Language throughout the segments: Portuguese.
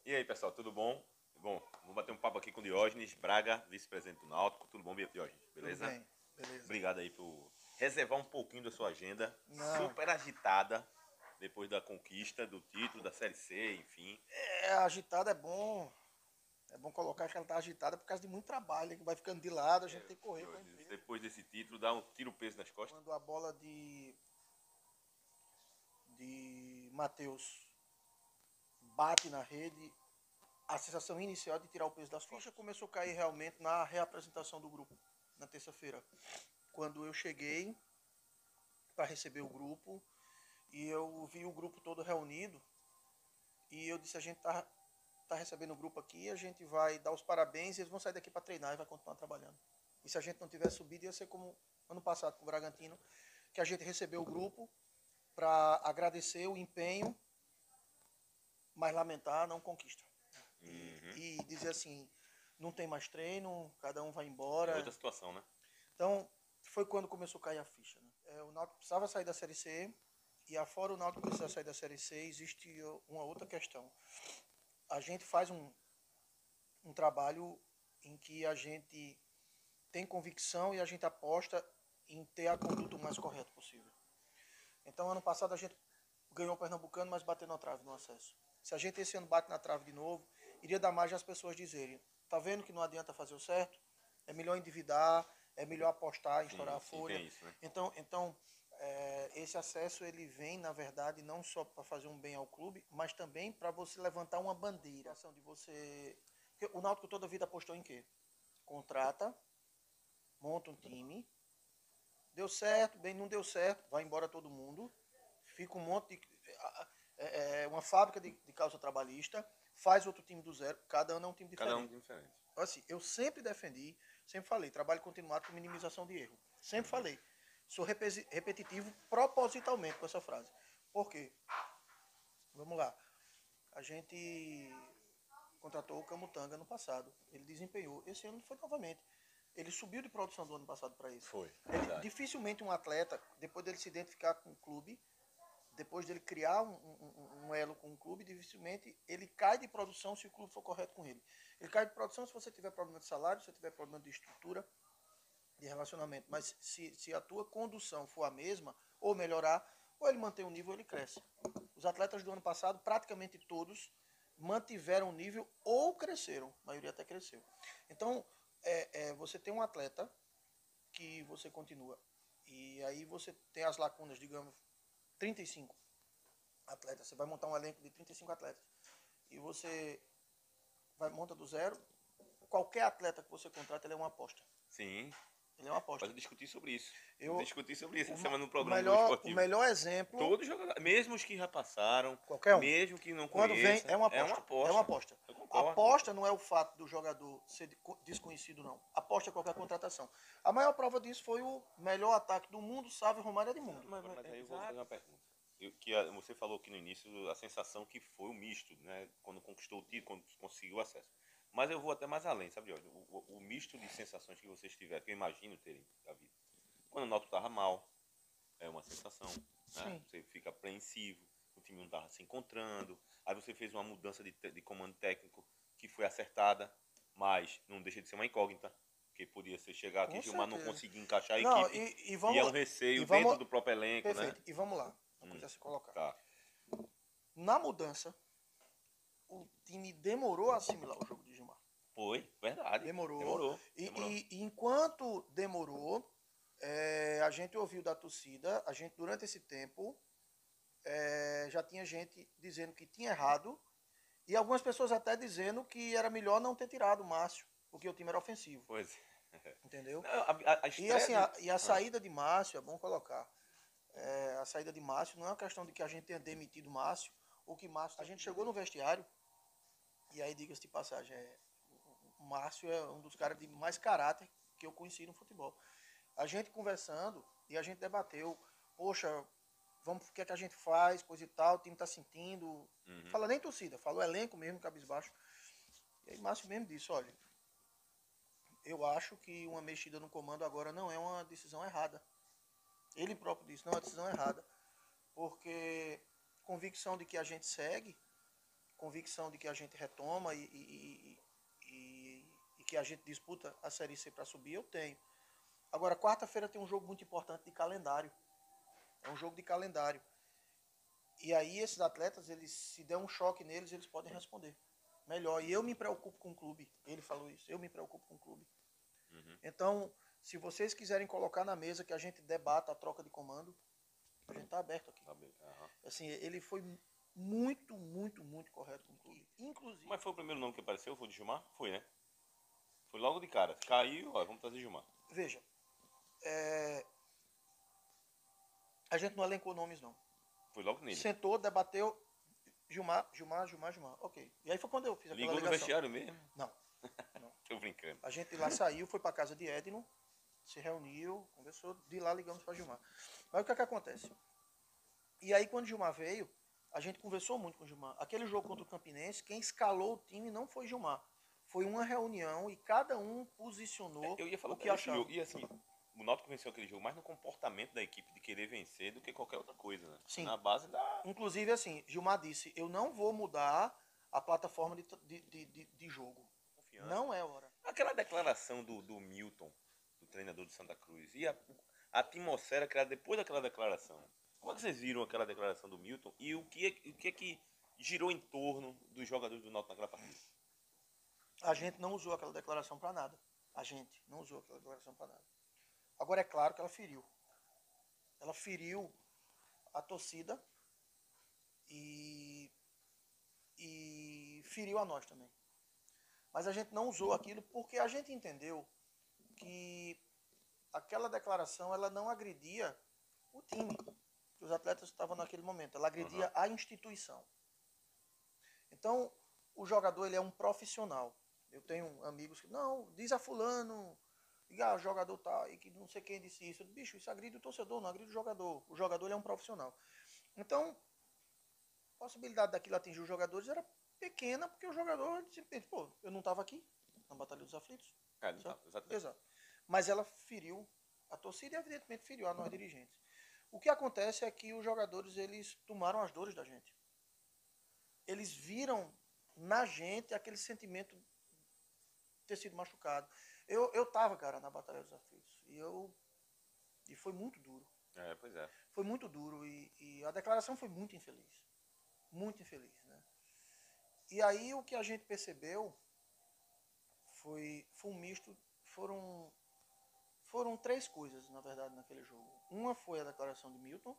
E aí, pessoal, tudo bom? Bom, vou bater um papo aqui com o Diógenes Braga, vice-presidente do Náutico. Tudo bom, Diógenes? Beleza? Tudo bem, beleza. Obrigado aí por reservar um pouquinho da sua agenda, Não. super agitada, depois da conquista do título, da Série C, enfim. Agitada é bom. É bom colocar que ela tá agitada por causa de muito trabalho, que vai ficando de lado, a gente tem que correr para Diógenes, empresa. depois desse título, tira o peso das costas. Quando a bola de Matheus bate na rede, a sensação inicial é de tirar o peso das costas. A ficha começou a cair realmente na reapresentação do grupo, na terça-feira. Quando eu cheguei para receber o grupo, e eu vi o grupo todo reunido, e eu disse, a gente tá recebendo o grupo aqui, a gente vai dar os parabéns e eles vão sair daqui para treinar e vai continuar trabalhando. E se a gente não tivesse subido, ia ser como ano passado com o Bragantino, que a gente recebeu o grupo para agradecer o empenho, mas lamentar não conquista. E dizer assim, não tem mais treino, cada um vai embora. É outra situação, né? Então, foi quando começou a cair a ficha. Né? O Náutico precisava sair da Série C, e afora o Náutico precisar sair da Série C, existe uma outra questão. A gente faz um trabalho em que a gente tem convicção e a gente aposta em ter a conduta o mais correta possível. Então, ano passado a gente ganhou o Pernambucano, mas bateu na trave no acesso. Se a gente esse ano bate na trave de novo, iria dar margem às pessoas dizerem, tá vendo que não adianta fazer o certo? É melhor endividar, é melhor apostar, estourar a folha. Isso, né? Então esse acesso ele vem, na verdade, não só para fazer um bem ao clube, mas também para você levantar uma bandeira. De você... Porque o Náutico toda a vida apostou em quê? Contrata, monta um time, deu certo, bem, não deu certo, vai embora todo mundo, fica um monte de... uma fábrica de causa trabalhista, faz outro time do zero, cada ano é um time diferente. Cada um diferente. Assim, eu sempre defendi, sempre falei, trabalho continuado com minimização de erro. Sempre falei. Sou repetitivo propositalmente com essa frase. Por quê? Vamos lá. A gente contratou o Camutanga no passado. Ele desempenhou. Esse ano foi novamente. Ele subiu de produção do ano passado para esse. Foi. Dificilmente um atleta, depois dele se identificar com o clube, depois dele criar um elo com o clube, dificilmente ele cai de produção se o clube for correto com ele. Ele cai de produção se você tiver problema de salário, se você tiver problema de estrutura, de relacionamento. Mas se a tua condução for a mesma, ou melhorar, ou ele mantém o nível ou ele cresce. Os atletas do ano passado, praticamente todos, mantiveram o nível ou cresceram. A maioria até cresceu. Então, você tem um atleta que você continua. E aí você tem as lacunas, digamos, 35 atletas. Você vai montar um elenco de 35 atletas. E você monta do zero. Qualquer atleta que você contrata, ele é uma aposta. Sim. Ele é uma aposta. Mas eu discuti sobre isso. Eu discuti sobre isso essa semana no o programa do melhor, Esportivo. O melhor exemplo... Todos jogadores, mesmo os que já passaram, qualquer um. mesmo que não Quando conheça, vem, é uma aposta. É uma aposta. É uma aposta. Eu concordo. Aposta não é o fato do jogador ser desconhecido, não. Aposta é qualquer contratação. A maior prova disso foi o melhor ataque do mundo, Sávio, Romário e Edmundo. Mas aí eu vou fazer uma pergunta. Você falou aqui no início a sensação que foi o misto, né? Quando conquistou o título, quando conseguiu o acesso. Mas eu vou até mais além, sabe, Jorge? O misto de sensações que vocês tiveram, que eu imagino terem da vida. Quando o Náutico estava mal, é uma sensação. Né? Você fica apreensivo, o time não estava se encontrando. Aí você fez uma mudança de comando técnico que foi acertada, mas não deixa de ser uma incógnita. Porque podia ser chegar aqui, Gilmar não conseguir encaixar a equipe. E é um receio dentro do próprio elenco, perfeito. Né? E vamos lá, uma coisa a se colocar. Tá. Na mudança, o time demorou a assimilar o jogo de Gilmar. Foi, verdade. Demorou. E enquanto demorou, a gente ouviu da torcida, a gente durante esse tempo já tinha gente dizendo que tinha errado e algumas pessoas até dizendo que era melhor não ter tirado o Márcio, porque o time era ofensivo. Pois é. Entendeu? E assim, a saída de Márcio, é bom colocar, a saída de Márcio não é uma questão de que a gente tenha demitido o Márcio, ou que Márcio... A gente chegou no vestiário, e aí diga-se de passagem, o Márcio é um dos caras de mais caráter que eu conheci no futebol. A gente conversando e a gente debateu, poxa, o que é que a gente faz, coisa e tal, o time tá sentindo. Fala nem torcida, fala o elenco mesmo, cabisbaixo. E aí Márcio mesmo disse, olha, eu acho que uma mexida no comando agora não é uma decisão errada. Ele próprio disse, não é uma decisão errada. Porque convicção de que a gente segue, convicção de que a gente retoma e que a gente disputa a Série C para subir, eu tenho. Agora, quarta-feira tem um jogo muito importante de calendário. É um jogo de calendário. E aí esses atletas, eles, se der um choque neles, eles podem responder melhor. E eu me preocupo com o clube. Ele falou isso. Eu me preocupo com o clube. Então, se vocês quiserem colocar na mesa que a gente debata a troca de comando, a gente está aberto aqui. Assim, ele foi muito, muito, muito correto com o clube. Inclusive. Mas foi o primeiro nome que apareceu? Foi o de Gilmar? Foi, né? Foi logo de cara. Caiu, ó, vamos trazer Gilmar. Veja, a gente não elencou nomes, não. Foi logo nele. Sentou, debateu, Gilmar. Ok. E aí foi quando eu fiz aquela Ligou ligação. no vestiário mesmo? Não. Tô brincando. A gente lá saiu, foi para casa de Edno, se reuniu, conversou, de lá ligamos para Gilmar. Mas o que é que acontece? E aí quando Gilmar veio, a gente conversou muito com o Gilmar. Aquele jogo contra o Campinense, quem escalou o time não foi Gilmar. Foi uma reunião e cada um posicionou Eu ia falar o que achava. E assim, o Náutico venceu aquele jogo mais no comportamento da equipe de querer vencer do que qualquer outra coisa, né? Sim. Na base da... Inclusive, assim, Gilmar disse, eu não vou mudar a plataforma de jogo. Confiança. Não é hora. Aquela declaração do Milton, do treinador de Santa Cruz, e a atmosfera criada depois daquela declaração. Como é que vocês viram aquela declaração do Milton e o que é que girou em torno dos jogadores do Náutico naquela partida? A gente não usou aquela declaração para nada. A gente não usou aquela declaração para nada. Agora, é claro que ela feriu. Ela feriu a torcida e feriu a nós também. Mas a gente não usou aquilo porque a gente entendeu que aquela declaração ela não agredia o time que os atletas estavam naquele momento. Ela agredia a instituição. Então, o jogador ele é um profissional. Eu tenho amigos que, não, diz a fulano, o jogador tá, e que não sei quem disse isso. Bicho, isso agride o torcedor, não agride o jogador. O jogador ele é um profissional. Então, a possibilidade daquilo atingir os jogadores era pequena, porque o jogador simplesmente, pô, eu não estava aqui na Batalha dos Aflitos. Não tava, exatamente. Exato. Mas ela feriu a torcida e evidentemente feriu a nós dirigentes. O que acontece é que os jogadores eles tomaram as dores da gente. Eles viram na gente aquele sentimento de ter sido machucado. Eu tava, cara, na Batalha dos Aflitos. E foi muito duro. Pois é. Foi muito duro. E a declaração foi muito infeliz. Muito infeliz, né? E aí o que a gente percebeu foi um misto. Foram três coisas, na verdade, naquele jogo. Uma foi a declaração de Milton,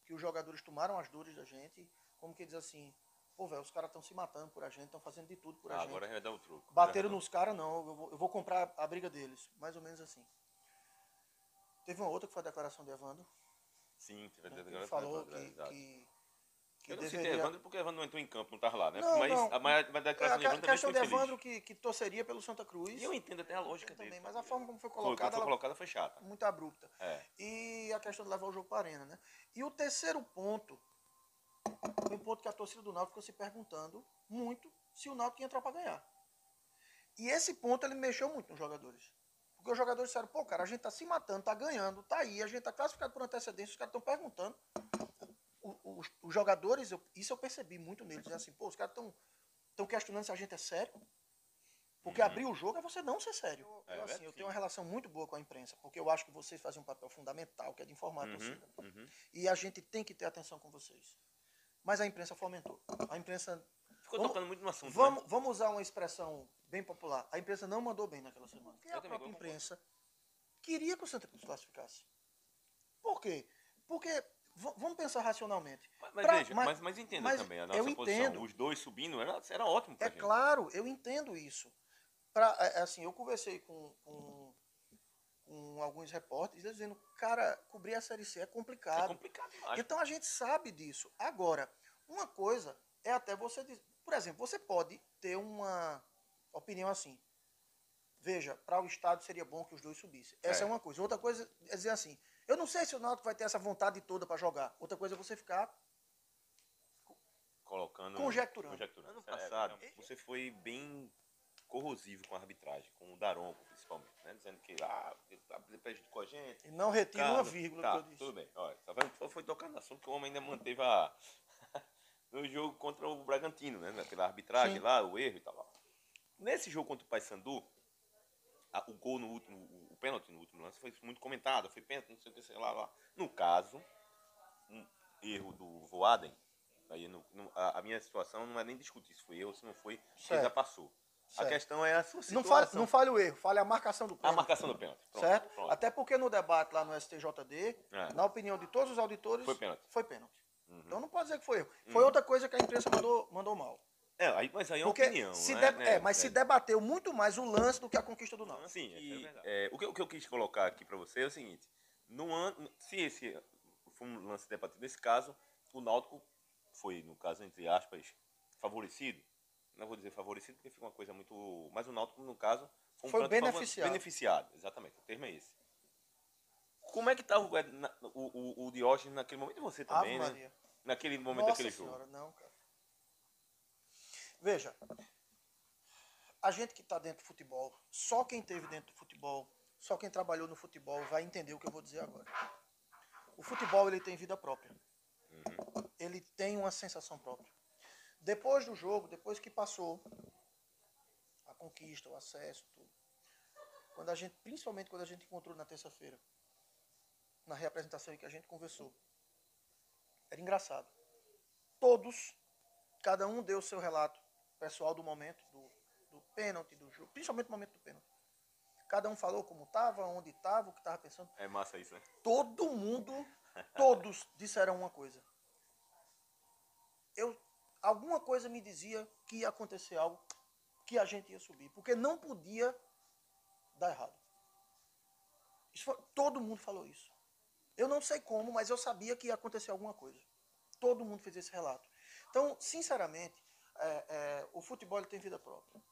que os jogadores tomaram as dores da gente, como que diz assim, pô, velho, os caras estão se matando por a gente, estão fazendo de tudo por a gente. Agora vai dar o truco. Bateram nos caras, não, eu vou comprar a briga deles. Mais ou menos assim. Teve uma outra que foi a declaração de Evandro. Sim, teve a Ele declaração. falou que eu não deveria... citei Evandro porque Evandro não entrou em campo, não estava lá, né? Não, mas não. a declaração de Evandro A também questão foi de infeliz. Evandro que torceria pelo Santa Cruz. E eu entendo até a lógica também, dele. mas a forma como foi Quando colocada, foi colocada foi chata. muito abrupta. É. E a questão de levar o jogo para a arena, né? E o terceiro ponto foi um ponto que a torcida do Náutico ficou se perguntando muito se o Náutico ia entrar para ganhar. E esse ponto ele mexeu muito nos jogadores. Porque os jogadores disseram, pô, cara, a gente tá se matando, tá ganhando, tá aí, a gente tá classificado por antecedência, os caras estão perguntando. Os jogadores, isso eu percebi muito neles, dizendo assim, pô, os caras estão questionando se a gente é sério. Porque abrir o jogo é você não ser sério. Eu tenho uma relação muito boa com a imprensa, porque eu acho que vocês fazem um papel fundamental, que é de informar a torcida. E a gente tem que ter atenção com vocês. Mas a imprensa fomentou. A imprensa... Ficou tocando muito no assunto, Vamos usar uma expressão bem popular. A imprensa não mandou bem naquela semana. Porque a própria imprensa queria que o Santa Cruz classificasse. Por quê? Porque, vamos pensar racionalmente. Mas entenda também a nossa posição. Entendo. Os dois subindo era ótimo pra gente. É claro, eu entendo isso. Assim, eu conversei com alguns repórteres dizendo, cara, cobrir a Série C é complicado. É complicado demais. Então a gente sabe disso. Agora, uma coisa é até você dizer, por exemplo, você pode ter uma opinião assim. Veja, para o estado seria bom que os dois subissem. Essa é uma coisa. Outra coisa é dizer assim, eu não sei se o Náutico vai ter essa vontade toda para jogar. Outra coisa é você ficar conjecturando. Ano passado, você foi bem corrosivo com a arbitragem, com o Daronco, principalmente, né? Dizendo que prejudicou a gente. E não retiro uma vírgula que eu disse. Tudo bem. Olha, só foi tocar no assunto que o homem ainda manteve a no jogo contra o Bragantino, né? Pela arbitragem Sim. lá, o erro e tal. Nesse jogo contra o Paysandu, o gol no último, o pênalti no último lance foi muito comentado, foi pênalti, não sei o que, sei lá. No caso, um erro do Voaden, aí a minha situação não é nem discutir se foi eu ou se não foi, porque já Certo. passou. A Certo. questão é a sua Não situação. fale o erro, fale a marcação do A pênalti. marcação do pênalti. Pronto, Certo? pronto. Até porque no debate lá no STJD, na opinião de todos os auditores, Foi pênalti. Foi pênalti. Uhum. Então não pode dizer que foi erro. Foi outra coisa que a imprensa mandou mal. Mas aí é Porque opinião, se debateu muito mais o lance do que a conquista do Náutico. Sim, o que eu quis colocar aqui para você é o seguinte: se esse foi um lance debatido nesse caso, o Náutico foi, no caso, entre aspas, favorecido. Não vou dizer favorecido porque fica uma coisa muito. Mas o Náutico, no caso, foi beneficiado. Beneficiado, exatamente. O termo é esse. Como é que estava o Diógenes naquele momento? E você também, Ave né? Maria. Naquele momento Nossa daquele senhora, jogo. não, cara. Veja, a gente que está dentro do futebol, só quem esteve dentro do futebol, só quem trabalhou no futebol vai entender o que eu vou dizer agora. O futebol, ele tem vida própria. Ele tem uma sensação própria. Depois do jogo, depois que passou a conquista, o acesso, tudo, principalmente quando a gente encontrou na terça-feira, na reapresentação em que a gente conversou, era engraçado. Todos, cada um deu o seu relato pessoal do momento, do pênalti, do jogo, principalmente no momento do pênalti. Cada um falou como estava, onde estava, o que estava pensando. É massa isso, né? Todo mundo, todos disseram uma coisa. Alguma coisa me dizia que ia acontecer algo, que a gente ia subir, porque não podia dar errado. Todo mundo falou isso. Eu não sei como, mas eu sabia que ia acontecer alguma coisa. Todo mundo fez esse relato. Então, sinceramente, o futebol tem vida própria.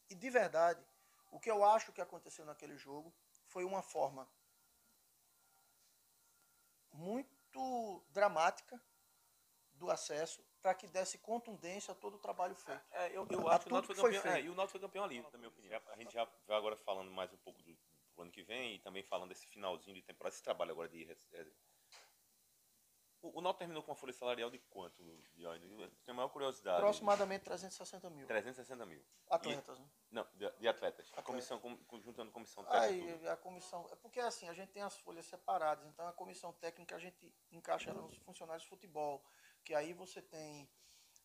E de verdade, o que eu acho que aconteceu naquele jogo foi uma forma muito dramática do acesso para que desse contundência a todo o trabalho feito. Eu acho que o Náutico foi campeão. E o Náutico foi campeão ali, na minha opinião. A gente já vai agora falando mais um pouco do ano que vem e também falando desse finalzinho de temporada, esse trabalho agora de. O Náutico terminou com uma folha salarial de quanto, Dione? Tenho a maior curiosidade. Aproximadamente 360 mil. 360 mil. Atletas, né? Não, de atletas. A comissão, juntando comissão técnica. A comissão. É porque assim, a gente tem as folhas separadas. Então a comissão técnica a gente encaixa nos funcionários de futebol. Que aí você tem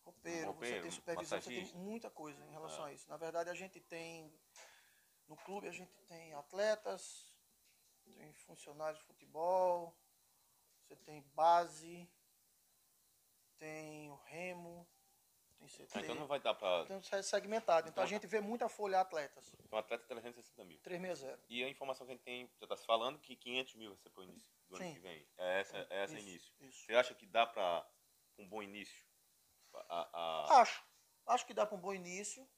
roupeiro, você tem supervisão, massagista. Você tem muita coisa em relação a isso. Na verdade, a gente tem. No clube a gente tem atletas, tem funcionários de futebol, você tem base, tem o remo, tem CT. Então não vai dar para. Então é segmentado. Então a gente vê muita folha atletas. Então atleta 360 mil. 360. E a informação que a gente tem, já está se falando que 500 mil vai ser para o início do ano que vem. É essa início. Isso. Você acha que dá para um bom início? Acho que dá para um bom início.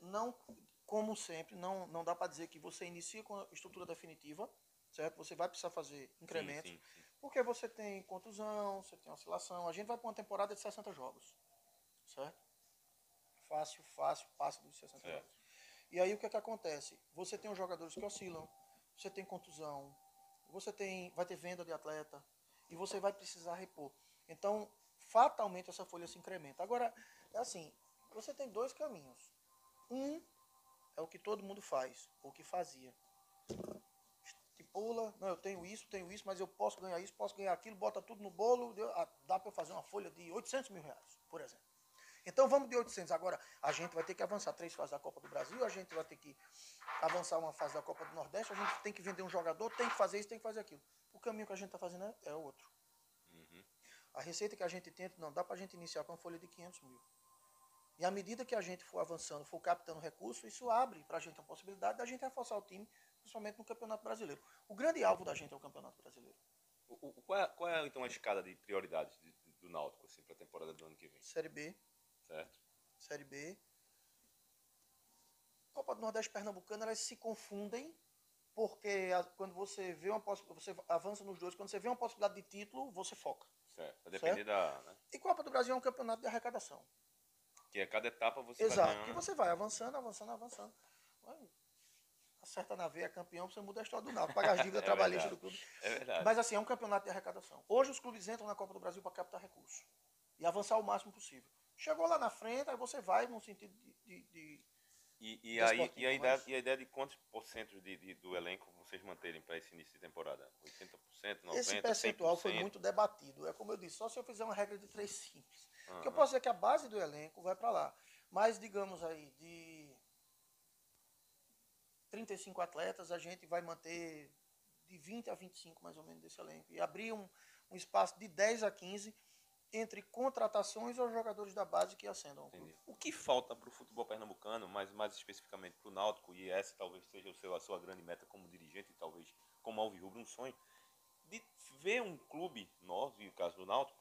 Não, como sempre, não dá para dizer que você inicia com a estrutura definitiva, certo? Você vai precisar fazer incrementos, sim. Porque você tem contusão, você tem oscilação. A gente vai para uma temporada de 60 jogos, certo? Fácil, passa dos 60 jogos. E aí o que acontece? Você tem os jogadores que oscilam, você tem contusão, vai ter venda de atleta e você vai precisar repor. Então, fatalmente essa folha se incrementa. Agora, é assim, você tem dois caminhos. Um é o que todo mundo faz, ou que fazia. Estipula, não, eu tenho isso, mas eu posso ganhar isso, posso ganhar aquilo, bota tudo no bolo, dá para eu fazer uma folha de 800 mil reais, por exemplo. Então vamos de 800. Agora, a gente vai ter que avançar 3 fases da Copa do Brasil, a gente vai ter que avançar uma fase da Copa do Nordeste, a gente tem que vender um jogador, tem que fazer isso, tem que fazer aquilo. O caminho que a gente está fazendo é outro. A receita que a gente tenta, não dá para a gente iniciar com uma folha de 500 mil. E à medida que a gente for avançando, for captando recursos, isso abre para a gente a possibilidade da gente reforçar o time, principalmente no Campeonato Brasileiro. O grande alvo da gente é o Campeonato Brasileiro. Qual é então a escala de prioridades do Náutico assim, para a temporada do ano que vem? Série B. Certo. Série B. Copa do Nordeste Pernambucano, elas se confundem, porque quando você vê você avança nos dois, quando você vê uma possibilidade de título, você foca. Certo. Vai depender da. Né? E Copa do Brasil é um campeonato de arrecadação. Que a cada etapa você vai ganhando. Exato, que você vai avançando. Acerta na veia, campeão, você muda a história do Náutico, paga as dívidas trabalhistas do clube. É verdade. Mas assim, é um campeonato de arrecadação. Hoje os clubes entram na Copa do Brasil para captar recursos. e avançar o máximo possível. Chegou lá na frente, aí você vai no sentido E a mas... ideia de quantos por cento do elenco vocês manterem para esse início de temporada? 80%, Esse 90%, percentual foi 100%? muito debatido. É como eu disse, só se eu fizer uma regra de 3 simples. Porque eu Aham, posso dizer que a base do elenco vai para lá. Mas, digamos aí, de 35 atletas, a gente vai manter de 20 a 25 mais ou menos desse elenco. E abrir um espaço de 10 a 15 entre contratações ou jogadores da base que ascendam ao clube. entendi. O que falta para o futebol pernambucano, mas mais especificamente para o Náutico, e essa talvez seja a sua grande meta como dirigente, e talvez como alvirrubro, um sonho, de ver um clube, nós, e o caso do Náutico,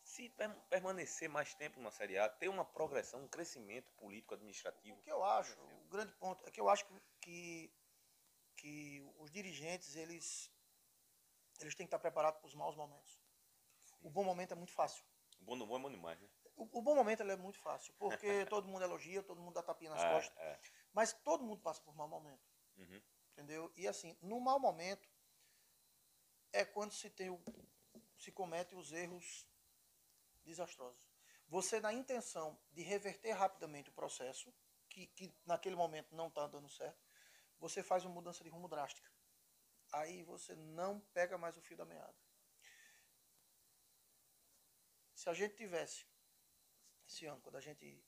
se permanecer mais tempo na Série A, ter uma progressão, um crescimento político, O administrativo. que eu acho, o grande ponto, é que eu acho que os dirigentes, eles têm que estar preparados para os maus momentos. O bom momento é muito fácil. O bom não bom é bom demais, né? O bom momento ele é muito fácil, porque todo mundo elogia, todo mundo dá tapinha nas costas, É. mas todo mundo passa por mau momento, Uhum. entendeu? E assim, no mau momento é quando se comete os erros desastrosos. Você, na intenção de reverter rapidamente o processo, que naquele momento não está dando certo, você faz uma mudança de rumo drástica. Aí você não pega mais o fio da meada. Se a gente tivesse, esse ano, quando a gente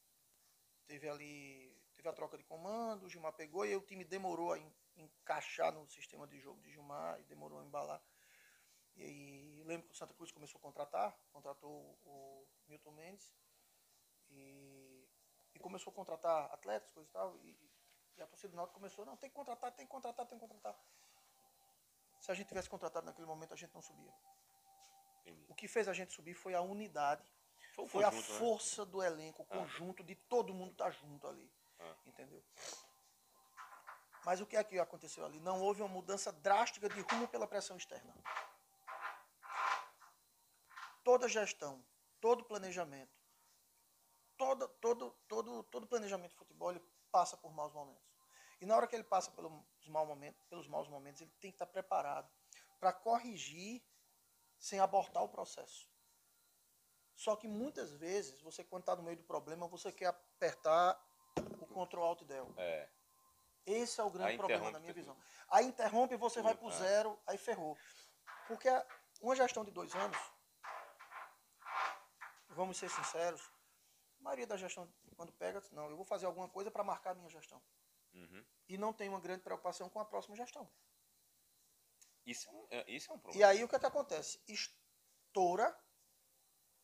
teve a troca de comando, o Gilmar pegou e aí o time demorou a encaixar no sistema de jogo de Gilmar e demorou a embalar. E aí, eu lembro que o Santa Cruz começou a contratou o Milton Mendes e começou a contratar atletas, coisa e tal, e a torcida do Náutico começou, não, tem que contratar, tem que contratar, tem que contratar. Se a gente tivesse contratado naquele momento, a gente não subia. Entendi. O que fez a gente subir foi a unidade, Foi o foi a conjunto, né? força do elenco, o conjunto de todo mundo estar junto ali, entendeu? Mas o que é que aconteceu ali? Não houve uma mudança drástica de rumo pela pressão externa. Toda gestão, todo planejamento, todo planejamento de futebol ele passa por maus momentos. E na hora que ele passa pelos maus momentos, ele tem que estar preparado para corrigir sem abortar o processo. Só que muitas vezes, você quando está no meio do problema, você quer apertar o Ctrl Alt Del. É. Esse é o grande Aí problema na interrompe minha visão. tudo. Aí interrompe, você vai para o É. zero, aí ferrou. Porque uma gestão de 2 anos, vamos ser sinceros, a maioria da gestão, quando pega, não, eu vou fazer alguma coisa para marcar a minha gestão. Uhum. E não tem uma grande preocupação com a próxima gestão. Isso é um E problema. aí o que é que acontece? Estoura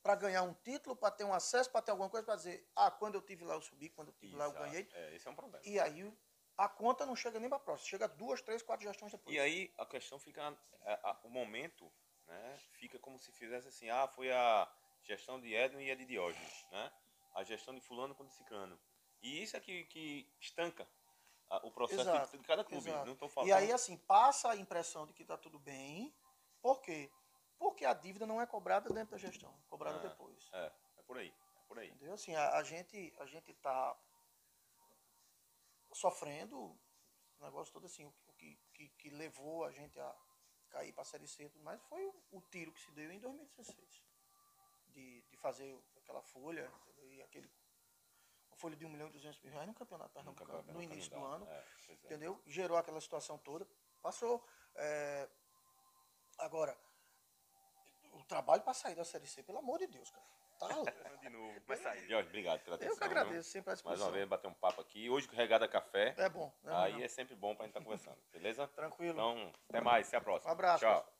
para ganhar um título, para ter um acesso, para ter alguma coisa, para dizer, quando eu tive lá eu subi, quando eu tive lá eu Exato. ganhei. Esse é um problema. E aí a conta não chega nem para a próxima, chega 2, 3, 4 gestões depois. E aí a questão fica, o momento, né, fica como se fizesse assim, foi a gestão de Edno e a de Diógenes, né? A gestão de fulano com de ciclano. E isso é que estanca o processo Exato, de cada clube. exato. Não estou E falando. aí, assim, passa a impressão de que está tudo bem. Por quê? Porque a dívida não é cobrada dentro da gestão, é cobrada depois. É por aí. É por aí. Entendeu? Assim, a gente está sofrendo o negócio todo assim, o que levou a gente a cair para a Série C, mas foi o tiro que se deu em 2016. De fazer aquela folha, e uma folha de R$ 1.200.000 no Campeonato Pernambucano, no início do ano, entendeu? Gerou aquela situação toda, passou. Agora, o trabalho para sair da Série C, pelo amor de Deus, cara. Tá de novo. Mas sai. Jorge, obrigado pela atenção. Eu que agradeço, sempre à disposição. Mais uma vez, bater um papo aqui. Hoje, regada a café. É bom. Aí é sempre bom pra gente estar conversando, beleza? Tranquilo. Então, até mais. Até a próxima. Um abraço. Tchau.